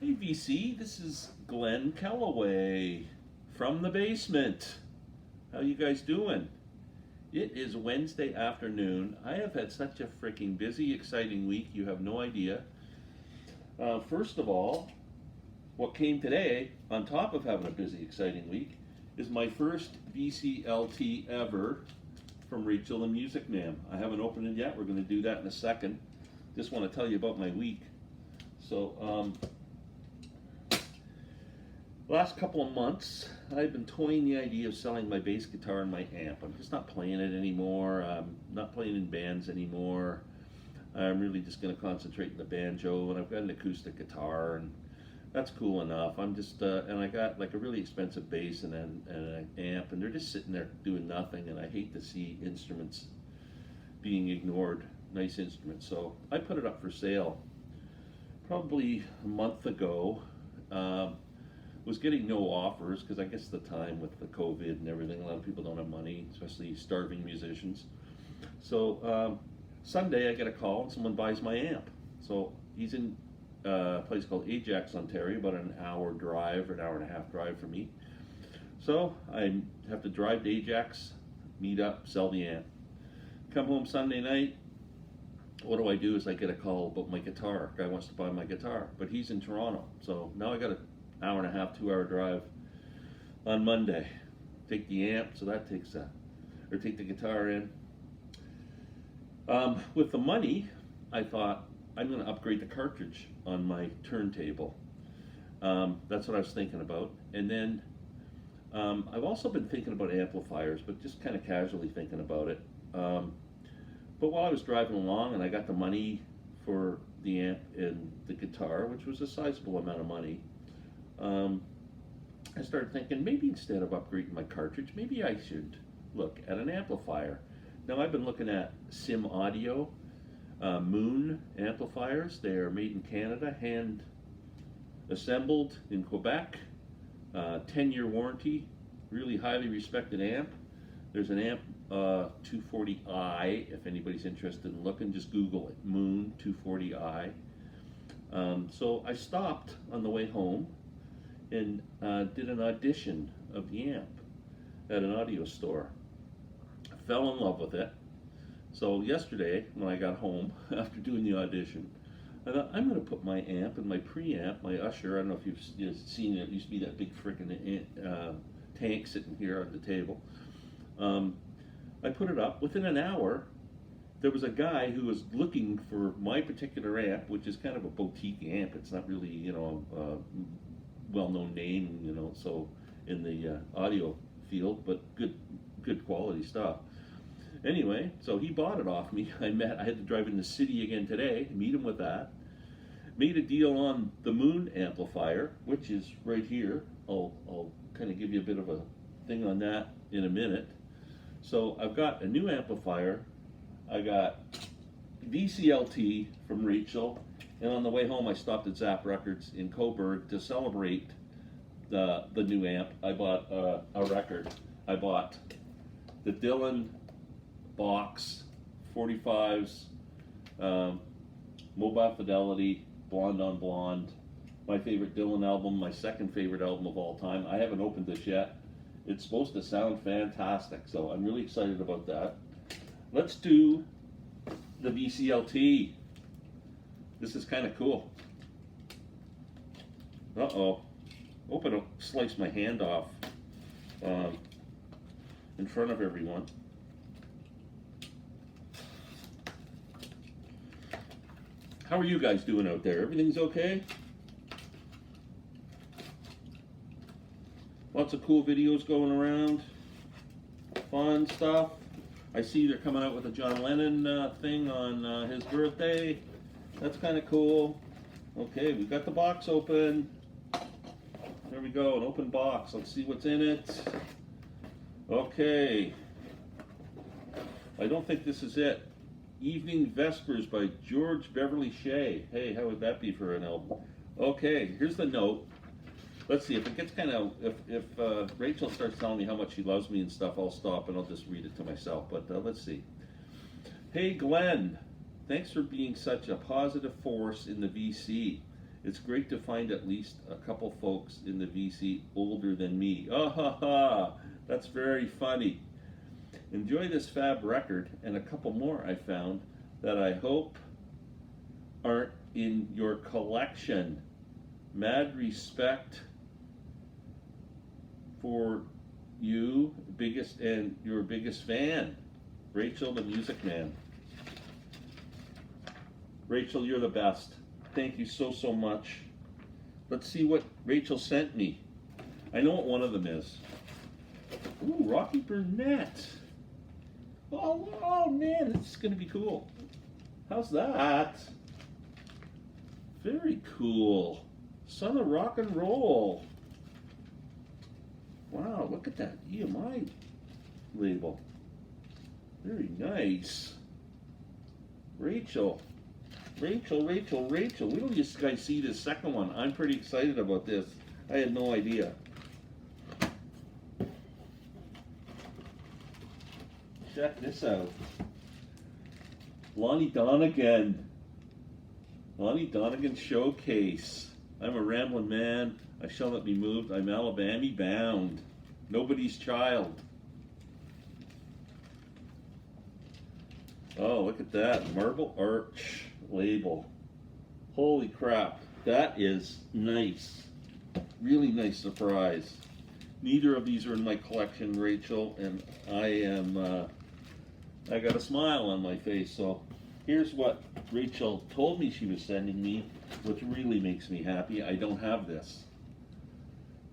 Hey VC, this is Glen Kellaway from the basement. How you guys doing? It is Wednesday afternoon. I have had such a freaking busy, exciting week. You have no idea. First of all, what came today, on top of having a busy, exciting week, is my first VCLT ever from Rachel the Music Man. I haven't opened it yet. We're going to do that in a second. Just want to tell you about my week. So, last couple of months, I've been toying the idea of selling my bass guitar and my amp. I'm just not playing it anymore. I'm not playing in bands anymore. I'm really just going to concentrate on the banjo, and I've got an acoustic guitar, and that's cool enough. I'm just, and I got like a really expensive bass and an amp, and they're just sitting there doing nothing, and I hate to see instruments being ignored, nice instruments. So I put it up for sale probably a month ago. Was getting no offers because I guess the time with the COVID and everything, a lot of people don't have money, especially starving musicians. So Sunday I get a call and someone buys my amp. So he's in a place called Ajax, Ontario, about an hour drive or an hour and a half drive from me. So I have to drive to Ajax, meet up, sell the amp. Come home Sunday night. What do? Is I get a call about my guitar. Guy wants to buy my guitar, but he's in Toronto. So now I got a hour and a half, 2 hour drive on Monday. Take the amp, so that takes or take the guitar in. With the money, I thought I'm going to upgrade the cartridge on my turntable. That's what I was thinking about. And then I've also been thinking about amplifiers, but just kind of casually thinking about it. But while I was driving along and I got the money for the amp and the guitar, which was a sizable amount of money, I started thinking maybe instead of upgrading my cartridge, maybe I should look at an amplifier. Now I've been looking at Sim Audio Moon amplifiers. They are made in Canada, hand assembled in Quebec, 10-year warranty, really highly respected amp. There's an amp 240i, if anybody's interested in looking, just Google it, Moon 240i. So I stopped on the way home and did an audition of the amp at an audio store. I fell in love with it. So yesterday, when I got home after doing the audition, I thought I'm going to put my amp and my preamp, my Usher. I don't know if you've seen it. It used to be that big frickin' tank sitting here on the table. I put it up. Within an hour, there was a guy who was looking for my particular amp, which is kind of a boutique amp. It's not really, you know, well-known name, you know, so in the audio field, but good quality stuff. Anyway, so he bought it off me. I had to drive in the city again today, meet him with that. Made a deal on the Moon amplifier, which is right here. I'll kind of give you a bit of a thing on that in a minute. So I've got a new amplifier. I got VCLT from Rachel. And on the way home, I stopped at Zap Records in Coburg to celebrate the new amp. I bought a record. I bought the Dylan box 45s, Mobile Fidelity, Blonde on Blonde. My favorite Dylan album, my second favorite album of all time. I haven't opened this yet. It's supposed to sound fantastic, so I'm really excited about that. Let's do the VCLT. This is kind of cool. Uh-oh. Hope I don't slice my hand off in front of everyone. How are you guys doing out there? Everything's okay? Lots of cool videos going around. Fun stuff. I see they're coming out with a John Lennon thing on his birthday. That's kind of cool. Okay, we've got the box open. There we go, an open box. Let's see what's in it. Okay. I don't think this is it. Evening Vespers by George Beverly Shea. Hey, how would that be for an album? Okay, here's the note. Let's see, if it gets kind of, if Rachel starts telling me how much she loves me and stuff, I'll stop and I'll just read it to myself. But let's see. Hey, Glen. Thanks for being such a positive force in the VC It's great to find at least a couple folks in the VC older than me. Oh, ha, ha. That's very funny. Enjoy this fab record and a couple more I found that I hope aren't in your collection. Mad respect for you, biggest and your biggest fan, Rachel the Music Man. Rachel, you're the best. Thank you so, so much. Let's see what Rachel sent me. I know what one of them is. Ooh, Rocky Burnett. Oh man, this is gonna be cool. How's that? Very cool. Son of rock and roll. Wow, look at that EMI label. Very nice. Rachel. Wait till you guys see this second one. I'm pretty excited about this. I had no idea. Check this out. Lonnie Donegan. Lonnie Donegan Showcase. I'm a rambling man. I shall not be moved. I'm Alabama bound. Nobody's child. Oh, look at that. Marble Arch label. Holy crap. That is nice. Really nice surprise. Neither of these are in my collection, Rachel, and I got a smile on my face. So here's what Rachel told me she was sending me, which really makes me happy. I don't have this.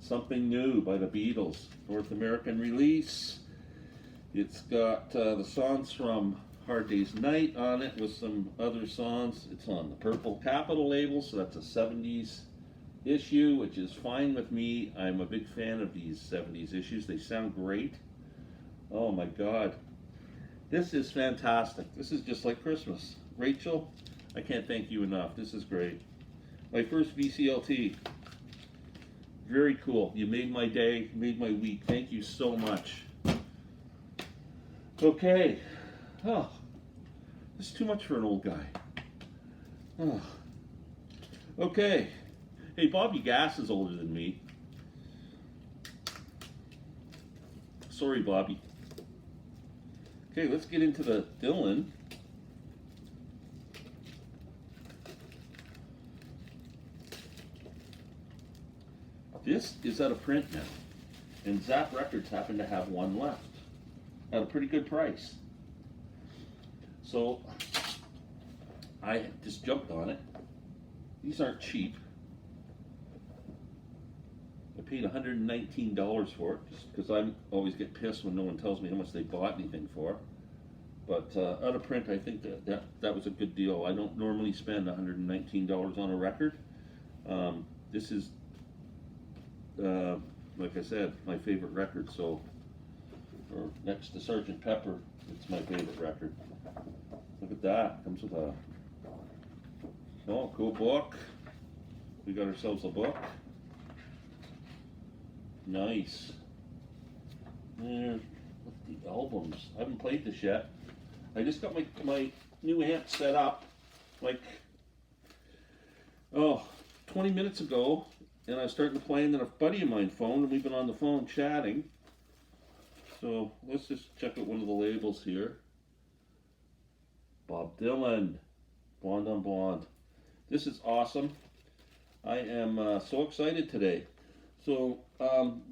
Something New by the Beatles, North American release. It's got the songs from Hard Day's Night on it with some other songs. It's on the Purple Capitol label, so that's a 70s issue, which is fine with me. I'm a big fan of these 70s issues. They sound great. Oh my God. This is fantastic. This is just like Christmas. Rachel, I can't thank you enough. This is great. My first VCLT. Very cool. You made my day, you made my week. Thank you so much. Okay. Oh, this is too much for an old guy. Oh. Okay. Hey, Bobby Gass is older than me. Sorry, Bobby. Okay, let's get into the Dylan. This is out of print now, and Zap Records happen to have one left at a pretty good price. So I just jumped on it. These aren't cheap. I paid $119 for it, just because I always get pissed when no one tells me how much they bought anything for. But out of print, I think that was a good deal. I don't normally spend $119 on a record. This is, like I said, my favorite record. So, or next to Sgt. Pepper, it's my favorite record. Look at that. Comes with a cool book. We got ourselves a book. Nice. And the albums. I haven't played this yet. I just got my new amp set up like 20 minutes ago, and I was starting to play, and then a buddy of mine phoned, and we've been on the phone chatting. So let's just check out one of the labels here. Bob Dylan, Blonde on Blonde. This is awesome. I am so excited today. So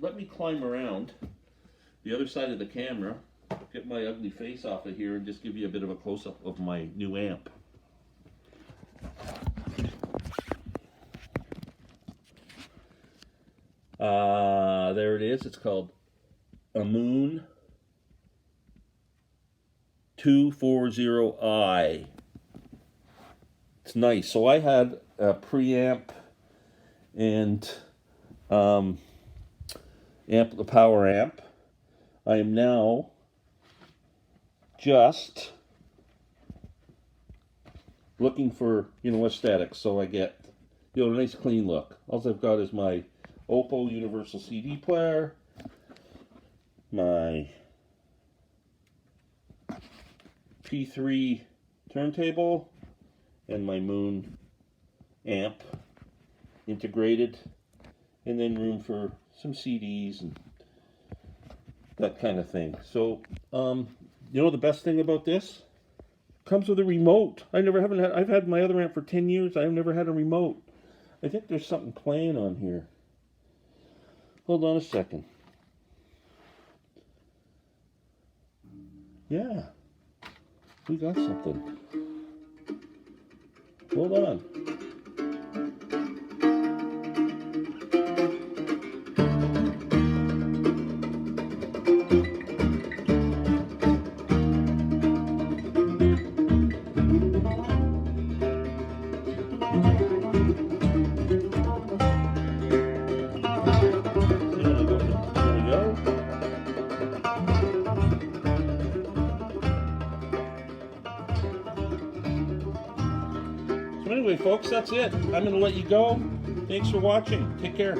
let me climb around the other side of the camera, get my ugly face off of here, and just give you a bit of a close-up of my new amp. There it is. It's called a Moon 240i. It's nice. So I had a preamp and the power amp. I am now just looking for, aesthetics, so I get, a nice clean look. All I've got is my Oppo Universal CD player, my P3 turntable, and my Moon amp. integrated, and then room for some CDs and that kind of thing. So, you know the best thing about this? Comes with a remote. I've had my other amp for 10 years. I've never had a remote. I think there's something playing on here. Hold on a second. Yeah, we got something. Hold on. Anyway, folks, that's it. I'm going to let you go. Thanks for watching. Take care.